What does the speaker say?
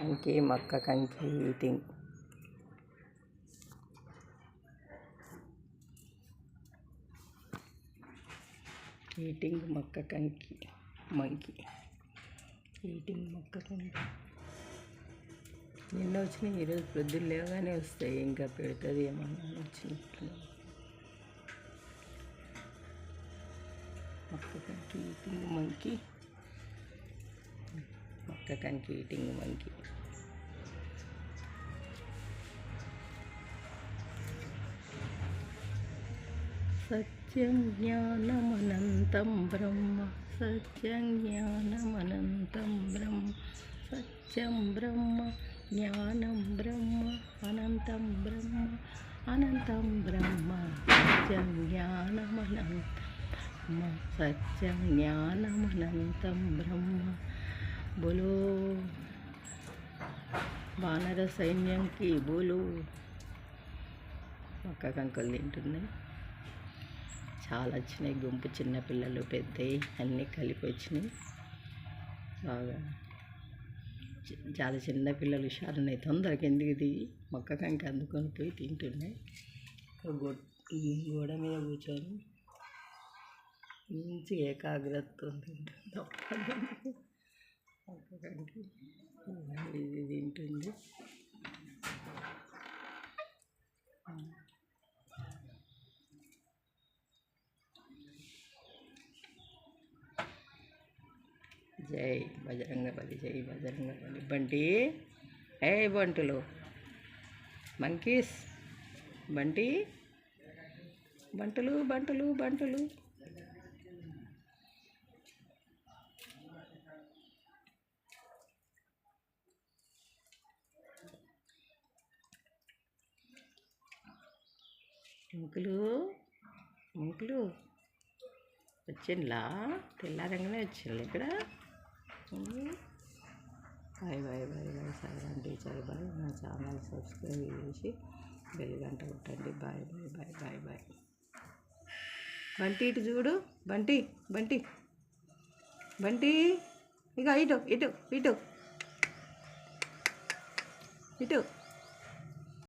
కంకి మొక్క కంకి ఈటింగ్. ఈటింగ్ మొక్క కంకి మంకి. ఈటింగ్ మొక్క కంకి. నిన్న వచ్చినాయి, ఈరోజు ప్రొద్దున లేవగానే వస్తాయి. ఇంకా పెడుతుంది ఏమన్నా వచ్చినట్లు. మొక్క కంకి ఈటింగ్ మంకి. మొక్క కంకి ఈటింగ్ మంకి. సత్యం జ్ఞానమనంతం బ్రహ్మ. సత్యం జ్ఞానమనంతం బ్రహ్మ. సత్యం బ్రహ్మ జ్ఞానం బ్రహ్మ. అనంతం బ్రహ్మ అనంతం బ్రహ్మ. సత్యం జ్ఞానమనంతం బ్రహ్మ. సత్యం జ్ఞానమనంతం బ్రహ్మ. బోలో వానర సైన్యంకి బోలో. మొక్క కంకులు తింటున్నాయి. చాలా వచ్చినాయి, గుంపు చిన్నపిల్లలు పెద్దవి అన్నీ కలిపి వచ్చినాయి. బాగా చాలా చిన్న పిల్లలు హుషారున్నాయి. తొందరగా ఎందుకు దిగి మొక్క కంకి అందుకొని పోయి తింటున్నాయి. గోడ మీద కూర్చొని మంచి ఏకాగ్రతతో తింటుంది. మొక్క కంకి ఇది తింటుంది. జై బజరంగబలి, జై బజరంగబలి. బంటి ఏ బంటులు మంకీస్, బంటి బంటులు బంటులు బంటులు. ముంకులు ముంకులు వచ్చిండ్లా, తెల్లారంగానే వచ్చిండ్రు ఇక్కడ. Bye bye bye bye. Sairam teacher bye. నా ఛానల్ సబ్స్క్రైబ్ చేసి బెల్ గంట కొట్టండి. Bye bye bye bye bye. Bunty ఇటు చూడు. బంటి బంటి బంటి ఇక ఇటు ఇటు ఇటు ఇటు.